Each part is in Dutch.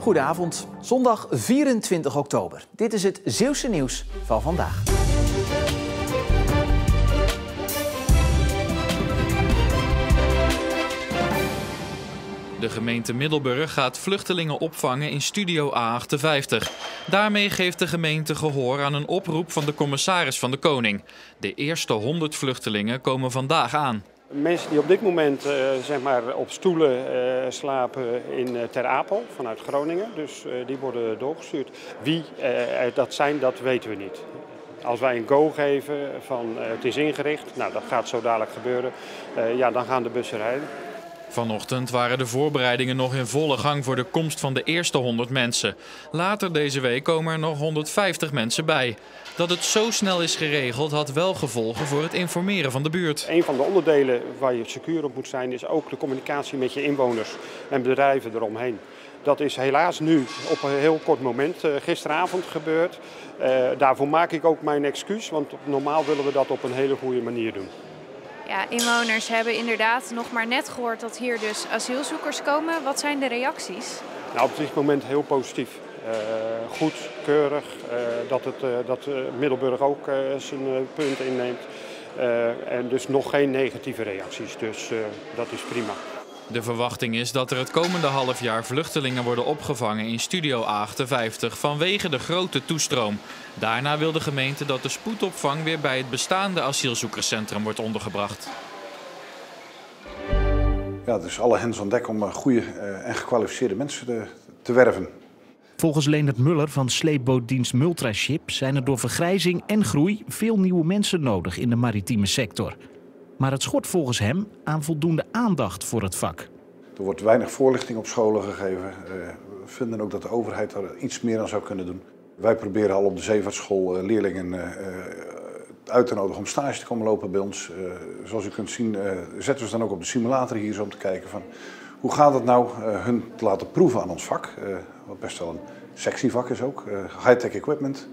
Goedenavond, zondag 24 oktober. Dit is het Zeeuwse nieuws van vandaag. De gemeente Middelburg gaat vluchtelingen opvangen in Studio A58. Daarmee geeft de gemeente gehoor aan een oproep van de commissaris van de Koning. De eerste 100 vluchtelingen komen vandaag aan. Mensen die op dit moment op stoelen slapen in Ter Apel vanuit Groningen, dus die worden doorgestuurd. Wie dat zijn, dat weten we niet. Als wij een go geven van het is ingericht, nou dat gaat zo dadelijk gebeuren, dan gaan de bussen rijden. Vanochtend waren de voorbereidingen nog in volle gang voor de komst van de eerste 100 mensen. Later deze week komen er nog 150 mensen bij. Dat het zo snel is geregeld had wel gevolgen voor het informeren van de buurt. Een van de onderdelen waar je secuur op moet zijn is ook de communicatie met je inwoners en bedrijven eromheen. Dat is helaas nu op een heel kort moment gisteravond gebeurd. Daarvoor maak ik ook mijn excuus, want normaal willen we dat op een hele goede manier doen. Ja, inwoners hebben inderdaad nog maar net gehoord dat hier dus asielzoekers komen. Wat zijn de reacties? Nou, op dit moment heel positief. Goed, keurig, dat Middelburg ook zijn punt inneemt. En dus nog geen negatieve reacties, dus dat is prima. De verwachting is dat er het komende half jaar vluchtelingen worden opgevangen in Studio A58 vanwege de grote toestroom. Daarna wil de gemeente dat de spoedopvang weer bij het bestaande asielzoekerscentrum wordt ondergebracht. Ja, dus alle hens aan dek om goede en gekwalificeerde mensen te werven. Volgens Leendert Muller van sleepbootdienst Multraship zijn er door vergrijzing en groei veel nieuwe mensen nodig in de maritieme sector. Maar het schort volgens hem aan voldoende aandacht voor het vak. Er wordt weinig voorlichting op scholen gegeven. We vinden ook dat de overheid daar iets meer aan zou kunnen doen. Wij proberen al op de zeevaartschool leerlingen uit te nodigen om stage te komen lopen bij ons. Zoals u kunt zien zetten we ze dan ook op de simulator hier zo om te kijken van hoe gaat het nou hun te laten proeven aan ons vak. Wat best wel een sexy vak is ook, high-tech equipment.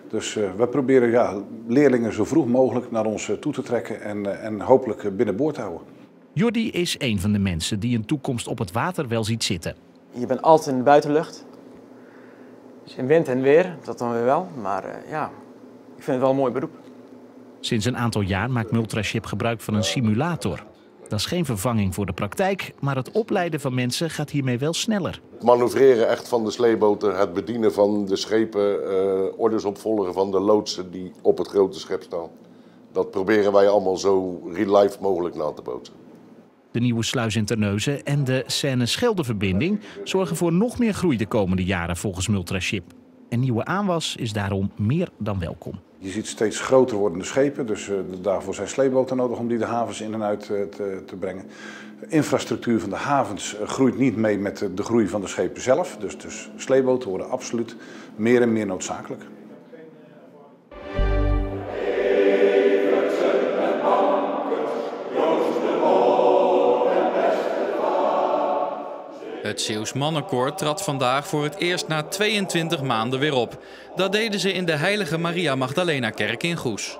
Dus we proberen leerlingen zo vroeg mogelijk naar ons toe te trekken en hopelijk binnenboord te houden. Jordi is een van de mensen die een toekomst op het water wel ziet zitten. Je bent altijd in de buitenlucht. Dus in wind en weer, dat dan weer wel. Maar ik vind het wel een mooi beroep. Sinds een aantal jaar maakt Multraship gebruik van een simulator. Dat is geen vervanging voor de praktijk, maar het opleiden van mensen gaat hiermee wel sneller. Het manoeuvreren echt van de sleeboten, het bedienen van de schepen, orders opvolgen van de loodsen die op het grote schep staan. Dat proberen wij allemaal zo real life mogelijk na te bootsen. De nieuwe sluis in Terneuzen en de Seine-Schelde-verbinding zorgen voor nog meer groei de komende jaren volgens Multraship. En nieuwe aanwas is daarom meer dan welkom. Je ziet steeds groter wordende schepen, dus daarvoor zijn sleepboten nodig om die de havens in en uit te brengen. De infrastructuur van de havens groeit niet mee met de groei van de schepen zelf. Dus sleepboten worden absoluut meer en meer noodzakelijk. Het Zeeuws Mannenkoor trad vandaag voor het eerst na 22 maanden weer op. Dat deden ze in de Heilige Maria Magdalena-kerk in Goes.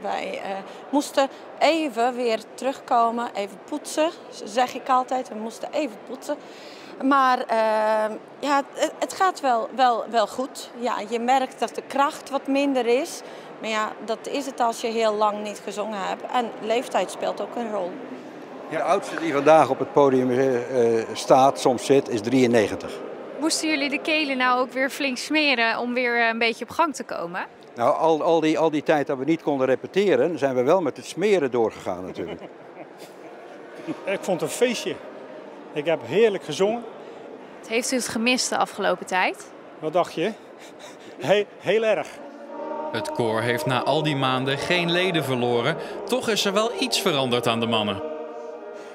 Wij moesten even weer terugkomen, even poetsen, zeg ik altijd. We moesten even poetsen. Maar het gaat wel goed. Ja, je merkt dat de kracht wat minder is. Maar ja, dat is het als je heel lang niet gezongen hebt. En leeftijd speelt ook een rol. De oudste die vandaag op het podium staat, soms zit, is 93. Moesten jullie de kelen nou ook weer flink smeren om weer een beetje op gang te komen? Nou, al die tijd dat we niet konden repeteren, zijn we wel met het smeren doorgegaan natuurlijk. Ik vond het een feestje. Ik heb heerlijk gezongen. Heeft u het gemist de afgelopen tijd? Wat dacht je? Heel erg. Het koor heeft na al die maanden geen leden verloren. Toch is er wel iets veranderd aan de mannen.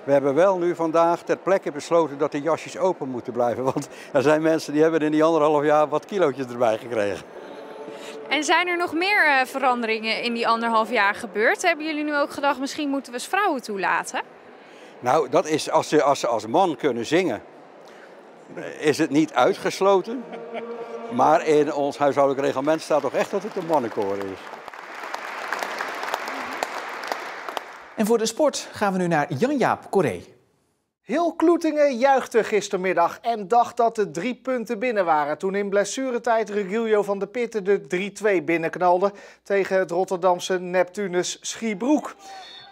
We hebben wel nu vandaag ter plekke besloten dat de jasjes open moeten blijven. Want er zijn mensen die hebben in die 1,5 jaar wat kilootjes erbij gekregen. En zijn er nog meer veranderingen in die 1,5 jaar gebeurd? Hebben jullie nu ook gedacht, misschien moeten we eens vrouwen toelaten? Nou, dat is als ze als man kunnen zingen, is het niet uitgesloten. Maar in ons huishoudelijk reglement staat toch echt dat het een mannenkoor is. En voor de sport gaan we nu naar Jan-Jaap Corré. Heel Kloetingen juichte gistermiddag en dacht dat de 3 punten binnen waren toen in blessuretijd Regilio van der Pitten de 3-2 binnenknalde tegen het Rotterdamse Neptunus Schiebroek.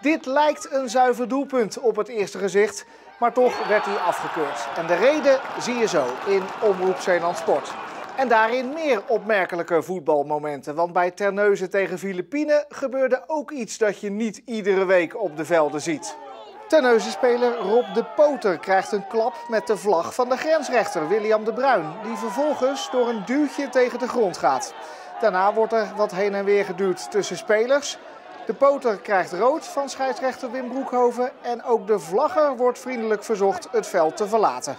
Dit lijkt een zuiver doelpunt op het eerste gezicht, maar toch werd hij afgekeurd. En de reden zie je zo in Omroep Zeeland Sport. En daarin meer opmerkelijke voetbalmomenten, want bij Terneuzen tegen Filipijnen gebeurde ook iets dat je niet iedere week op de velden ziet. Terneuzen-speler Rob de Poter krijgt een klap met de vlag van de grensrechter William de Bruin, die vervolgens door een duwtje tegen de grond gaat. Daarna wordt er wat heen en weer geduwd tussen spelers. De Poter krijgt rood van scheidsrechter Wim Broekhoven en ook de vlagger wordt vriendelijk verzocht het veld te verlaten.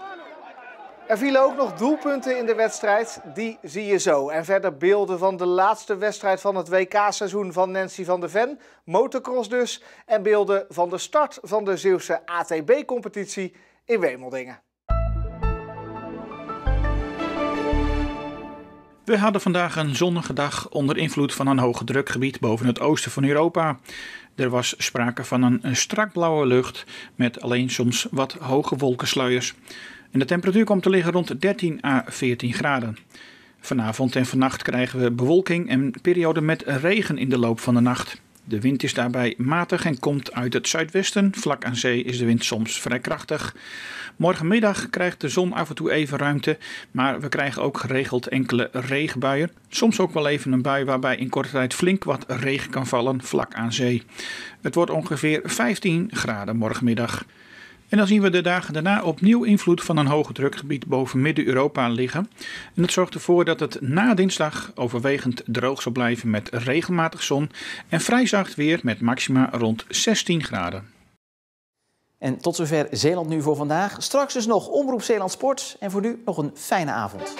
Er vielen ook nog doelpunten in de wedstrijd, die zie je zo. En verder beelden van de laatste wedstrijd van het WK-seizoen van Nancy van de Ven, motocross dus, en beelden van de start van de Zeeuwse ATB-competitie in Wemeldingen. We hadden vandaag een zonnige dag onder invloed van een hoge drukgebied boven het oosten van Europa. Er was sprake van een strak blauwe lucht met alleen soms wat hoge wolkensluiers. En de temperatuur komt te liggen rond 13 à 14 graden. Vanavond en vannacht krijgen we bewolking en perioden met regen in de loop van de nacht. De wind is daarbij matig en komt uit het zuidwesten. Vlak aan zee is de wind soms vrij krachtig. Morgenmiddag krijgt de zon af en toe even ruimte, maar we krijgen ook geregeld enkele regenbuien. Soms ook wel even een bui waarbij in korte tijd flink wat regen kan vallen vlak aan zee. Het wordt ongeveer 15 graden morgenmiddag. En dan zien we de dagen daarna opnieuw invloed van een hoge drukgebied boven Midden-Europa liggen. En dat zorgt ervoor dat het na dinsdag overwegend droog zal blijven met regelmatig zon en vrij zacht weer met maxima rond 16 graden. En tot zover Zeeland Nu voor vandaag. Straks dus nog Omroep Zeeland Sport en voor nu nog een fijne avond.